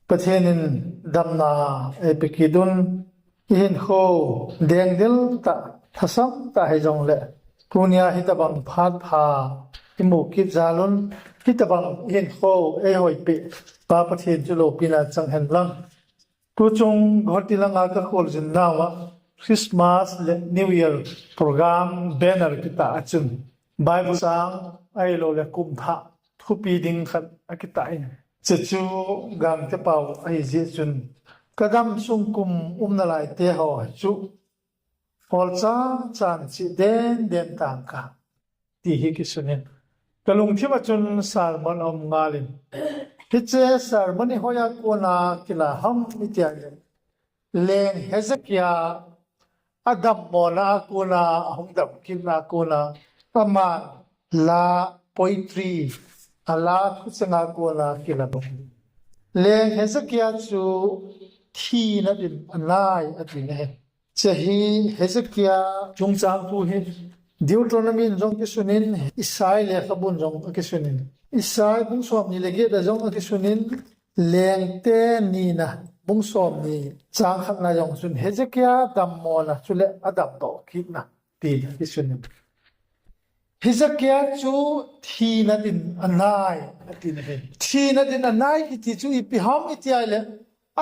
Pathianin damna epikidun ihin kho dengdil ta thasam ta hejong le punya hitabang phat pha imu kip zalun hitabang ihin kho e hoi pe pa pathian chulo pina changhen lang tu chung ghotilanga ka khol jin nawa Christmas le New Year program banner kita achun Bible sang ai lo le kum tha thupi ding khat akita in chu gang te pau ai je chun kadam sung kum na lai te ho chu hol cha chan chi den tang ka ti hi ki sunin kalung thima chun sarmon om ngalin hiche sarmon hi hoya kona kila ham itia leng hezekia adam mona kuna hongdam kinna kuna ama la poetry ala kusanga kuna kila bong leng hezekia chu thi na din anai atin he chahi hezekia chungchang tu he Deuteronomy jong ke sunin Isai le khabun jong ke sunin Isai bung som ni lege da jong ke sunin leng te ni na bung som ni chang khak na jong sun hezekia dam mo na chule adam to khit na ti ke sunin hezekia chu thi na din anai atin he thi na din anai ki ti chu ipi ham itiai le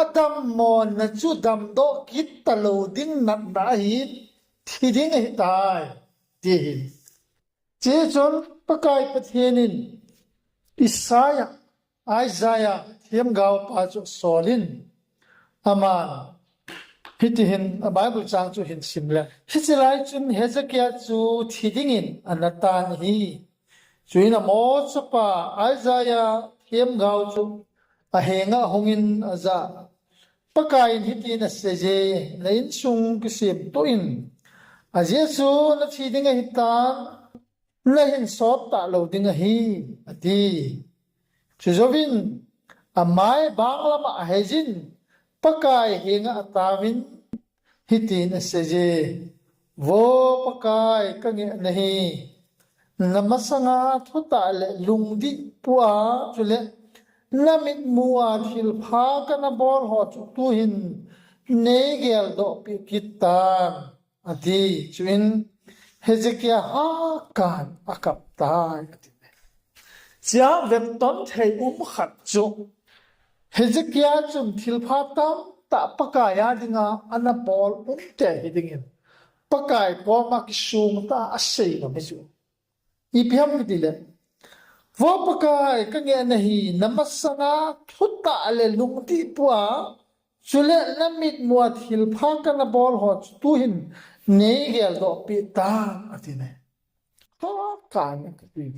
adam mo na chu dam do kit talo ding na na hi thi ding hi tai ti che chon pakai pathianin Isaiah thiam gao pa chu solin ama hitihin a Bible chang chu hin simla hichilai chun hezekia chu thidingin anatan hi chuina mo chapa Isaiah thiam gao chu a henga hongin aza pakai hitin seje lein sung kisim toin a jesu na thidinga hitan la hin sot ta lo dinga hi ati chuzovin amai banglama hejin pakai hinga atawin hitin seje wo pakai kange nahi namasanga thuta le lungdi puwa chule namit muwa thil pha kana bol ho tu hin negel do pikitan ati chuin hezekia ha kan akap tai ati sia vepton thei khat chu hezekia chum thil pha tam ta pakaya dinga anapol te hidingin pakai ko mak sung ta asei no mesu ipiam dile wo pakai ka nge nahi namasana thutta ale lungti puwa chule namit muat hil pha kana bol hot tu hin negel do pi ta atine ha kan ka ti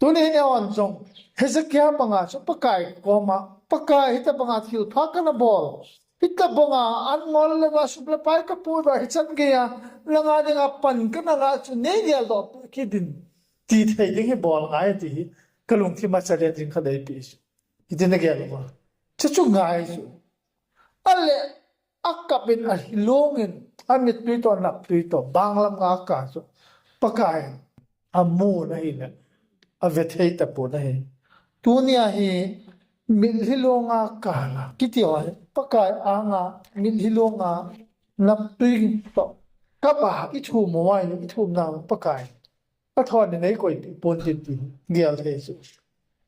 tu ne ne on jong hezekia panga so pakai ko ma pakai hita panga thil pha kana bol hita bonga an ngol la supla pai ka pu da hichan ge ya langa dinga pan kana nga chu negel do ki din ti thai ding he bol ngai ti kalung thi ma chale ding kha dai pi idin ge lo ma chu ngai chu ale akapin a hilongin amit tui to nap tui to banglam nga ka so pakai amu na hi na avethei ta po na hi tunia hi milhilonga kala kiti wa pakai anga milhilonga nap tui to kapa ithu mo wai ni ithu na pakai a thon nei koi pon tin tin gial thei su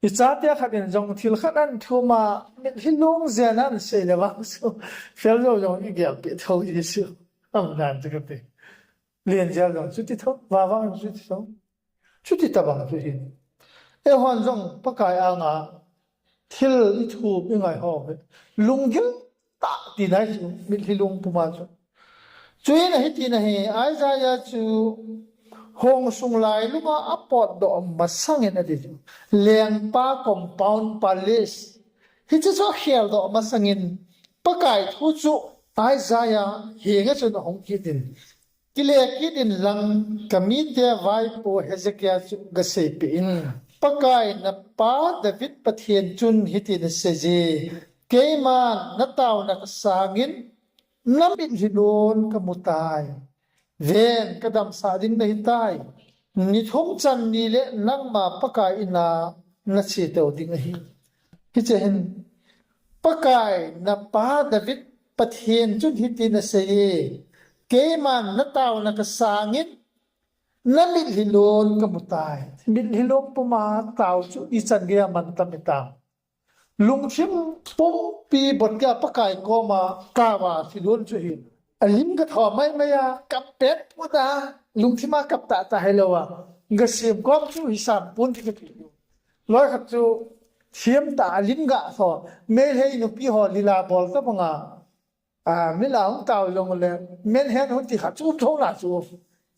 ichatia khatin jong thil khanan thuma milhilong zenan selewa so fel zo jong gial pe thau ji su am nan这个对连家中出去头娃娃出去头出去打棒出去e hon jong pakai anga thil I thu bi ngai ho lungil ta ti nai chu milhilong puma chu chui na hi ti na hi Isaiah chu hong sung lai lunga apot do masang en adi leng pa compound palace hi chu so khel do masangin pakai thu chu Isaiah hinga chu hong kitin kile kitin lang kamite vai po hezekia chu gasei pe in pakai na pa David pathian chun hitin seje keima na taw na kasangin namit hidon kamutai ven kadam sading na hitai ni thong chan ni le nang ma pakai ina na chi to ding hi hi chen ปะกายนับป้าดาวิดประเทนจุดฮิตินเสยเกมันนัตาวนักสางินนั่นมิลิโลนกมุตายมิลิโลนปมาตาวจุอิจันเกียมันตามิตามลุงชิมปุ่มปีบทแกปะกายก็มากาวาสิโลนจุหินอลิมก็ถอไม่ยากับเป็ดพุทธาลุงที่มากับตาให้เราอะกษีมก็จุหิสามปุ่นที่ก็อยู่ร้อยขัดจุเทียมตาลิมกะสอเมลให้นุปีหอลีลาบอลตะปงาไม่ลาของเต่าลงเลยเมลเห็นหุ่นที่ขัดจูบท้องหน้าจูบ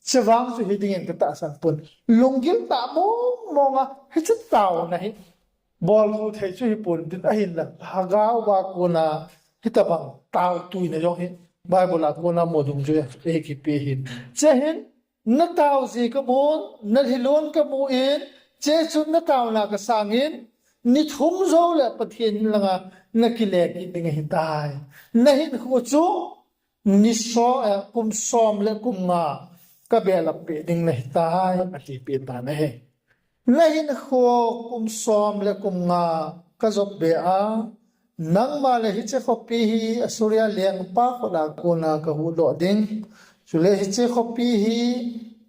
เชื่อฟังสุดที่ดิ่งกับตาสันปุ่นลุงกินตามองอ่ะให้ชุดเต่านะฮิบอลเขาเทช่วยปุ่นดินอาหินละฮากาวากุนาฮิตาบังเต่าตุยนะยองฮิไบเบิลกุนาโมดุงจุยเอกิปีหินเจหินนักเต่าสิกมูนนักฮิลุนกมูอินเจชุนนักเต่านักสังอินนิทุมโซเลปะเทียนละงานักกิเลกิดิงหิตายนักหินขวจูนิโซกุมซอมเลกุมงาก็เบลเปดิงในตายอธิปีตาเนและหินขัวกุมซอมและกุมงาก็จบเบียนังมาเลหิเจขปีฮีสุริยเลียงปากลากุนาก็หูโดดิงสุเลหิเจขปีฮี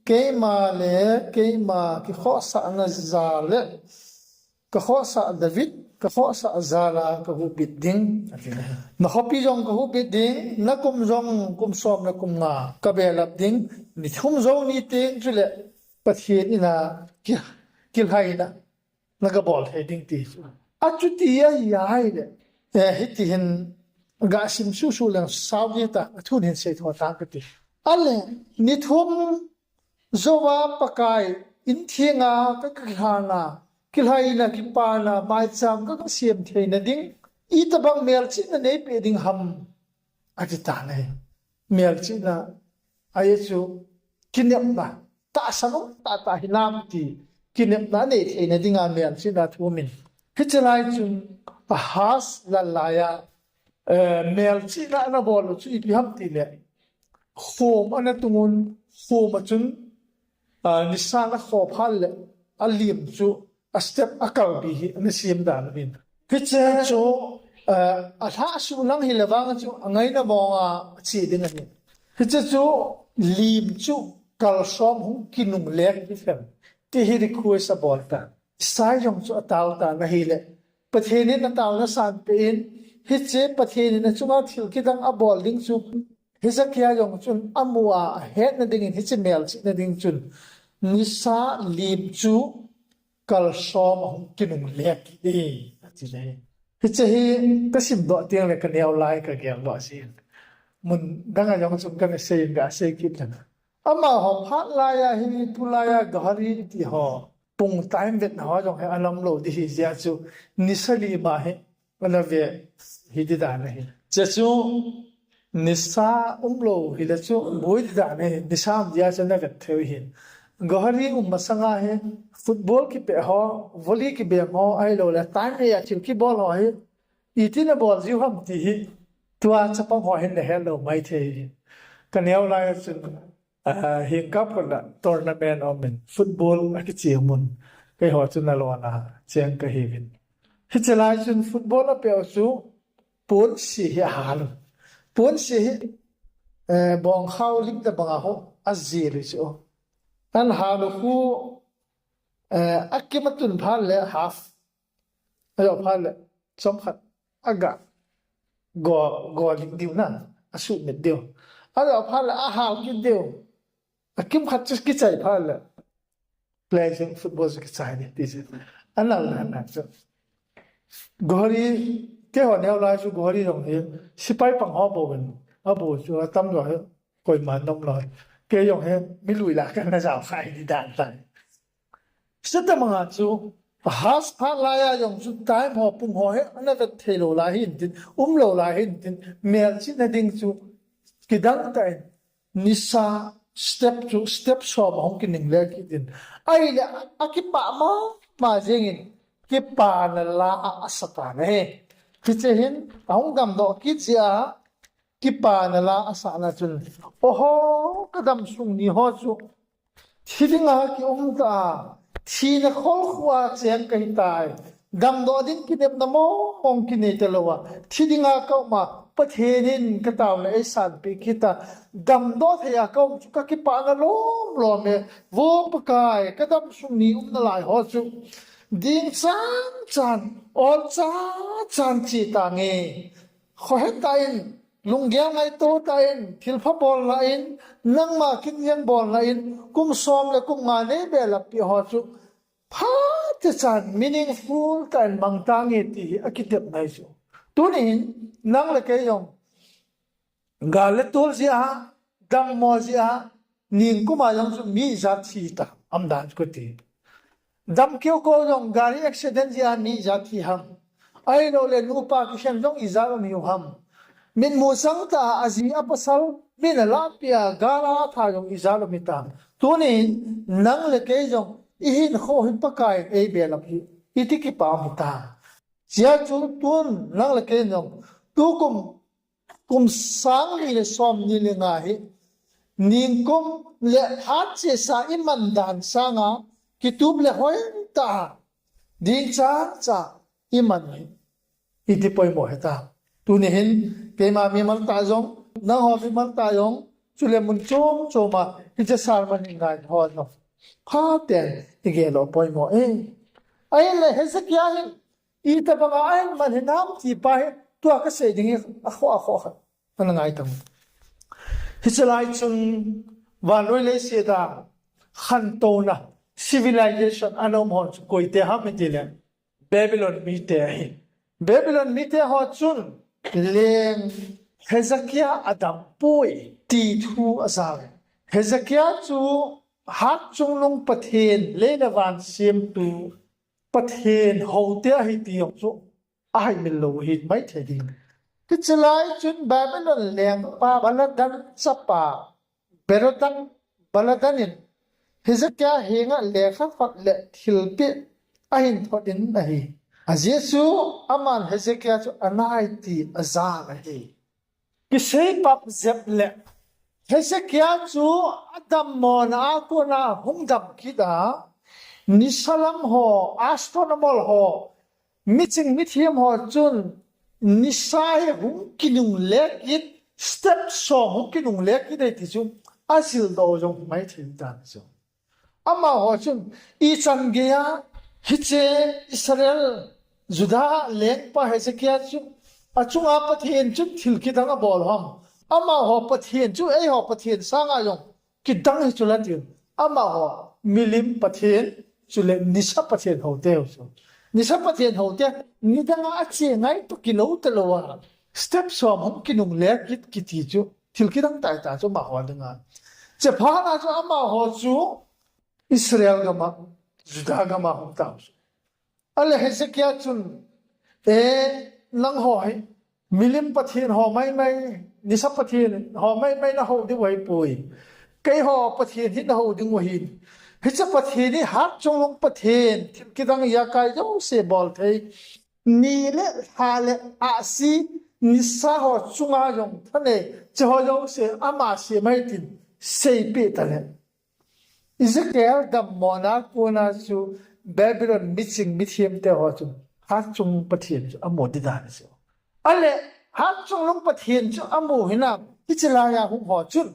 เกมาเลเกมาคิข้อสันซาเลก็ข้อสันดาวิดก็ข้อสันซาลาก็หูบิดดิงนักขปีจงก็หูบิดดิงนักกุมจงกุมซอมและกุมงาก็เบลดิงนิทุมจงนี่ติงสุเลปะเทียนนะกิลไฮนะนักบอลให้ดิ้งตีอาจุดที่ยายเลยฮิตที่เห็นกาซิมชูเลงสาวเยตาทุนเห็นเสียทอตากติอะไรนิทุมโจวาปะกายอินเทียงาก็กิลฮานากิลไฮนะกิปานาไมซัมก็เสียมเทนดิ้งอีตบังเมลชินเนปดิ้งฮัมอธิตาเนเมลชินะอายจูกินยับนะตาสนุตาหินามตีกินนาเนทเองดิ้งอาเมียนสินาทูมินฮิจไลจุนฮัสลาลายาเมลสินานาบอลจุอีพิฮัมตีเลยโฮมอันนั้นตุงุนโฮมจุนนิสานขอบฮัลเลยอัลลิมจูอัสเตปอักลบีฮิอันนี้สิมดานบินฮิจจูอัฐาสุนังฮิเลวังจูอังไงนะมองชีดิ้งอันนี้ฮิจจูลิมจูกัลซอมหุกินุงเล็กที่เฟมที่ฮิริคุยสบอลตาสายจงจุตาวตานะฮิเลประเทศนี้นัตาวนะสานเป็นฮิเจประเทศนี้นะจุมาทิลกิดังอบอลดิ้งจุฮิจักยาจงจุนอมัวเฮ็ดนะดิ้งฮิเจเมลจินะดิ้งจุนนิสาลีบจูกัลซอมหุกินุงเล็กดีที่เลยฮิเจฮีก็สิบดอกเตียงเลยกันเดียวไล่กันเกี่ยวดอกสิมันดังจงจุนกันเสียงกันเสียกิจนะอามาหอมพัดลายฮิตุลายกหรีที่หอปุ่งไทม์เวทหอจงให้อารมณ์โลดีฮิจาจูนิสลีมาให้วันเวฮิดิดานให้จะจูนิสาโลฮิลจูบุยดิดานให้นิสามยาจะนักเทวิหินกหรีมาสังให้ฟุตบอลquiเปหอวอลเลย์quiเปหอไอโลละไทม์ให้ชิลquiบอลหอให้อีที่น่ะบอลจิวฮัมตีตัวจะปังหอเห็นเฮลโลไม่เทกันเดียวไล่จนฮิงกับกันละทัวร์นาเมนต์อเมนฟุตบอลอักเจียมุนไปหัวจุนนลวนะเจียงกะฮิวินฮิจลายจุนฟุตบอลเปียวจูปูนสีฮาลุปูนสีบองเข้าลิกตะบังอาหูอัจจีริจูอันฮาลุคูอักเกมัตุนพันเลยฮาฟอะไรพันเลยสมขัดอากากอลิกดิวนั่นอสุเม็ดเดียวอะไรพันเลยอาหารกินเดียวคิมขัดจะกิจใจพาเลยเพลย์ฟุตบอลจะกิจใจเนี่ยที่สุดอันนั้นนะจ๊ะกอรีแค่หัวเนี้ยเราชูกอรีตรงนี้สิไปปังหอบกันหอบชัวตั้มหน่อยคอยมันน้ำลอยแกยองเฮไม่ลุยละกันนะจ๊ะใครดีด่านใส่สุดท้ายมันจูฮัสพัดลายยองสุดท้ายพอปุ่งหอยอันนั้นเป็นเทโลลาหินตินโลลาหินตินเมลชินดิ่งจูกิดังแต่นิสาstep so mahong kining leki din ay akipa ma jengin kipa na la asata ne kichehin ahong dam do kichia kipa na la asana chun oho kadam sung ni ho chu thidinga ki umta thi na khol khwa chen kai tai gam do din ki dem na mo mong ki ne telewa thidinga ka ma pathenin ka taw le san pi kita gam do thaya ka chu ka ki pa na lom lom me wo pa kai ka dam sung ni na lai ho chu ding chan ol chan chi ta nge kho het ta in lung gyang ngai to ta in thil pha bol la in nang ma kin yang bol la in kum som le kum nga ne be la pi ho chu pha te chan meaningful kan mang ta nge ti akitep nai chu tunin nang le ke yong ga le tul si a dam mo si a ning kuma yang chu mi za thi ta am dan ko ti dam kyo ko yong gari accident si a mi za thi ham ai no le nu pa ki shen dong i za lo mi ham min mu sang ta azi apasal min la pia gara tha yong i za lo mi ta tunin nang le ke yong i hin kho hin pa kai e be la hi iti ki pa mu ta chia chu tun nang le ke yong tu kum sang ni le som ni le nga hi ning kum le hat che sa in man dan sanga kitub le hoi ta din cha i man hi iti poi mo heta tu ni hin ke ma mi man ta jong na ho mi man ta jong chu le mun choma hi che sar man ngai ho no kha ten ige lo poi mo ai le hesakia hin i ta banga ai man hinam ti pa tu ka se ding a kho man ngai tam hisalai chun van roi le se da khan to na civilization anom hon koi te ha mi le babylon mi te hi babylon mi te ho chun leng hezekia adam poi ti thu asal hezekia chu hat chung long pathen le na van sim tu pathen ho te hi ti yong chu ai min lo hi mai the ding cái chilai chun babylon leng pa baladan chapa berodan baladanin hezekia henga lekha fat le thilpi ahin thodin nahi ajesu aman hezekia chu anai ti aza nahi ki sei pap zep le hezekia chu adam mona ko na hungdam kida nisalam ho astronomal ho miching mithiam ho chun nisai hung kinung lekit step so hung kinung lekit dei ti chu asil do jong mai thin dan chu ama ho chun I chan geya hiche Israel juda lek pa hezekia chu achunga pathen chu thil ki dang a bol ham ama ho pathen chu ei ho pathen sanga yong ki dang hi chu la tin ama ho milim pathen chu le nisa pathen ho te chu nisa pathen ho te ni dang a che ngai to ki lo te lo wa step so hom ki nung lek ki ti chu thil ki dang tai ta chu ma ho dang a che pha na chu ama ho chu Israel gama juda gama hom ta ale hezekia chun lang hoi milim pathin ho mai nisa pathin ho mai na ho di wai pui kai ho pathin hi na ho ding wa hin hicha pathin ni hat chong long pathin kidang ya kai jo se bol thei ni le ha le a si nisa ho chunga jong thane cho jo se ama se mai tin sei pe ta le Ezekiel dam mona kuna chu babylon mithiam te ho chu hat chung pathin chu amodi dan chu ale hat chung long pathin chu amu hina ichila ya hu ho chun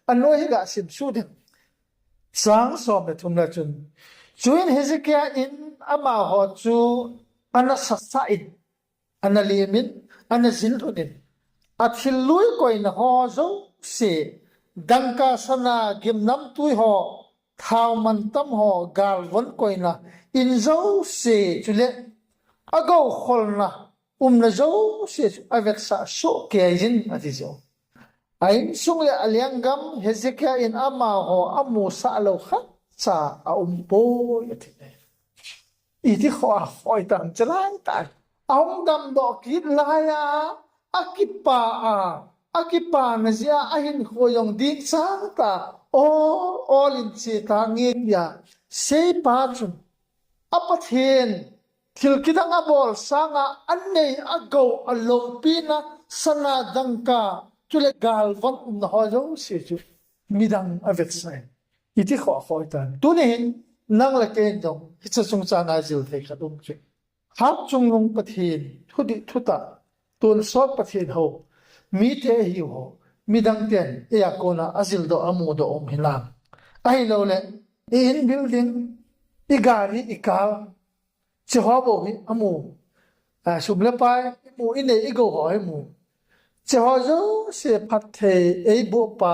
anoi hi ga sim su din sang som le thum la chun chuin Hezekiah in ama ho chu ana sasa in ana limin ana ziludin athil lui koin ho zo se dangka sana gimnam tui ho thao man tam ho gal von koina in zo se chule ago kholna na zo se avec sa so ke jin ati zo ai sung le aliangam Hezekiah in ama ho amu sa lo khat sa a po yati iti kho a khoi tam chalang ta ong dam do ki la ya akipa na zia ahin khoyong dik sang ta all in chi ta ngi ya sei pa chun apathen thil kidang abol sanga annei ago alo pina sana dangka chule gal von na ho zo se chu midang avet sai iti kho khoi tan tunin nang la ken dong hitsa chung cha na jil the khatum che hát chung lung bát thiên thu đi thu ta tuôn sót bát thiên hồ mi te hiu hồ mi dang tiền e akona azil do amu do om hilam ai lo le in building i gari i kal che ho bo hi amu sum le pai mu in nei i go ho hi mu che ho zo se phat the ei bo pa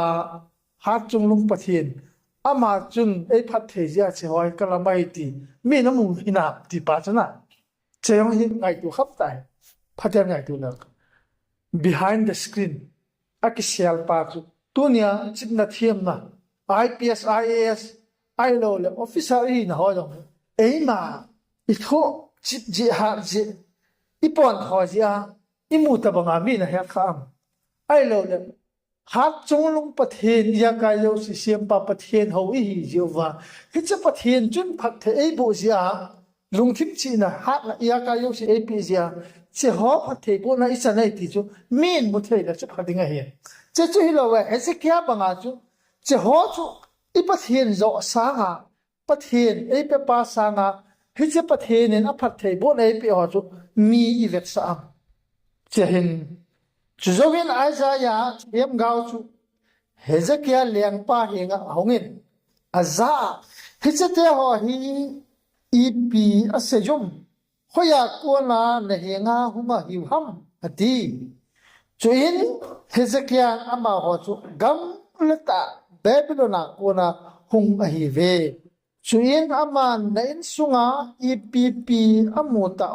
hát chung lung bát thiên ama chun ei phat the ja che ho kalamai ti mi na mu hina ti pa chana che yong hi ngai tu khap tai phatem ngai tu lak behind the screen akisial pa chu tunia chipna thiam na IPS IAS ILO le officer hi na ho jong ei ma I tho chip ji ha ji ipon ho ji a imu ta banga mi na ha kham ILO le hát chung lung bát thiên ya ka yo si siam pa bát thiên ho hi jiwa hi cha bát thiên chun phat the ei bo ji a lung thim chi na hát na ya ka yo si ap ji a che ho phat the ko na isa nai ti chu min mu the la chu phat dinga hi che chu hi lo wa ezekia banga chu che ho chu I bát thiên zo sa nga bát thiên ei pe pa sa nga hi che bát thiên en a phat the bo nei pe ho chu mi I vet sa am che hin chú dấu viên Isaiah yếm gạo chú Hezekiah liang pa hinga hongin aza hichete ho hi ipi asejum hoya kona na hinga huma hiu ham ati chú in Hezekiah ama ho chú gam leta Babylona kona hung ahi ve chú in ama na in sunga ipi amuta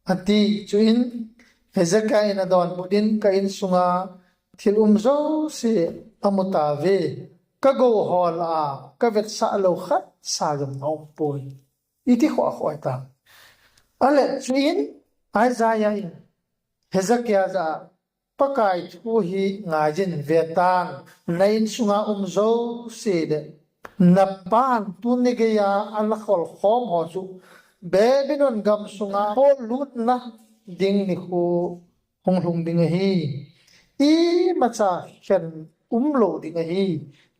ati chú in Hezekiah in adon budin ka in sunga thil zo si amuta ve ka go hol a ka vet sa lo khat sa gam ngom poi iti kho kho ta ale chuin Isaiah in Hezekiah za pakai thu hi ngajin vetan nain sunga zo si de napan tunigeya alakhol khom ho chu Babylon gam sunga hol lut na ding ni khu hong hong ding hi I macha khen lo ding hi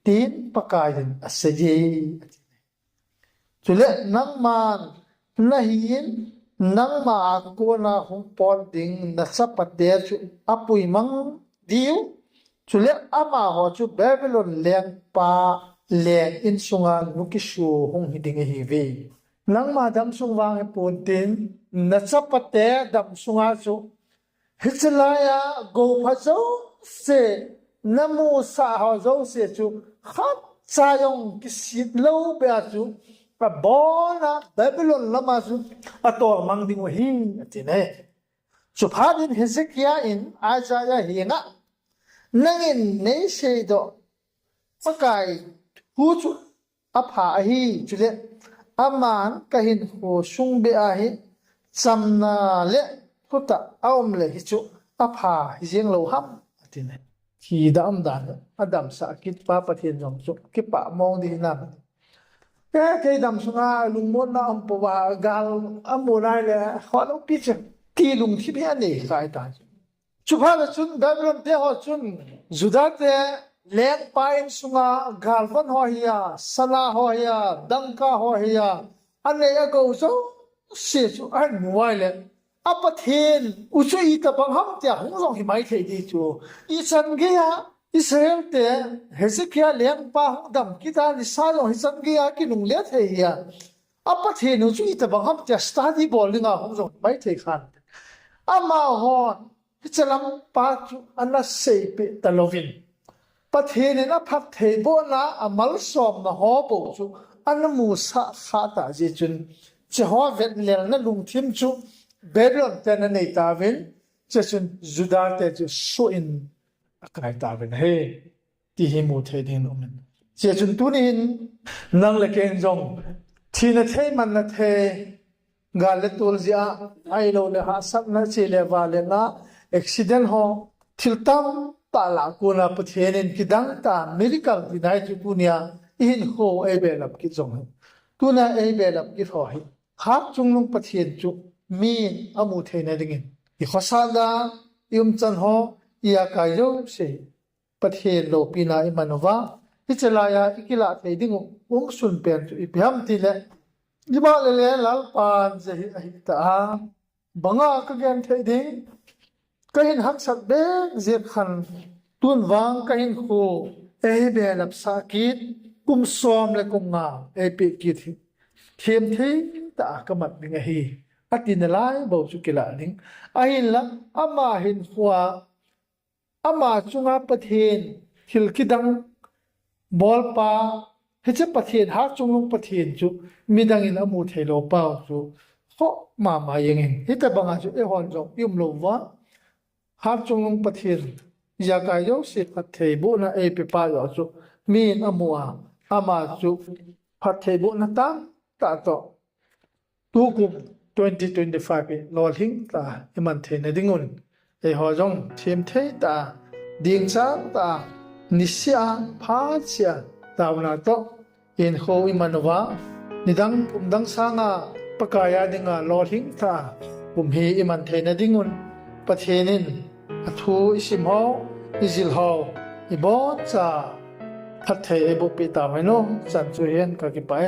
tin pakai den asaje chule nang man na hin nang ma ko na hong pon ding na sapat de chu apui mang diu chule ama ho chu Babylon leng pa leng in sunga nukishu hong hi ding hi ve nang ma dam sung wang e pon tin na chapate dam sunga chu Hichelaya go phazo se namu sa ho zo se chu khat cha yong ki sit lo be chu pa bona Babylon lama chu ator mang ding hi atine chu phadin Hezekiah in Isaiah hinga nangin nei se do pakai hu chu apha hi chule aman kahin ho sung be a hi chamna le puta aum le hi chu apha jeng lo ham atine ki dam dan adam sa kit pa pathian jom chu ki pa mong di nam ke dam sunga lungmon na am pawa gal amunai le kholo piche ti lung thi be ani kai ta chu pha la chun Babylon te ho chun juda te lek pain sunga galvan ho hiya sala ho hiya dangka ho hiya ane ya go so se chu an muai le apathen uchu I ta bang ham tia hong long hi mai thei di chu I chan ge ya Israel te Hezekiah leng pa dam kita ni sa lo hi chan ge ya ki nung le thei ya apathen uchu I ta bang ham tia study bol linga hong long mai thei khan ama hon hichalam pa chu ana sei pe talovin pathen na phat thei bo na amal som na ho bo chu anamu sa kha ta ji chun Jehovah lel na lung thim chu Babylon ten nei ta vin chun Judah te chu so in akai ta vin he ti hi mu the din omen chun tunin nang le ken jong thina thei man na the gal le tul zia ai lo le ha sab na che le wa le na accident ho thiltam ta la ko na pathen in kidang ta miracle dinai chu punia in ho e be lap ki jong tuna e be lap ki ho hi khap chung lung pathen chu min amu theina dingin I khosada chan ho ia ka yo se pathen lo pina I manova hichelaya ikila thei dingu sun pen chu I biam ti le đi ba lệ lệ lal pan je hi ta banga ka gen thei ding ka hin hak sak be je khan tun wang ka hin khu e be lap sa kit kum som le kum nga e pi kit thiam thei ta ka mat ding hi atin lai bo chu kila ding a hin la ama hin khwa ama chunga pathin thil kidang bol pa heche pathin ha chunglung pathin chu midang in amu thelo pa chu ho ma yeng hita banga chu e hon jong yum lo wa ha chunglung pathin ya ka yo se pathei bu na e pe pa yo chu min amua ama chu pathei bu na ta to tu kum 2025 lol hing ta iman the na dingun e ho jong thim thei ta ding cha ta nisya pha chia tauna to in ho imanwa nidang kumdang sanga pakaya dinga lol hing ta kum hi iman the na dingun pathenin athu isim ho izil ho ibo cha thathei ebo pi ta mai no chan chu hian ka ki pai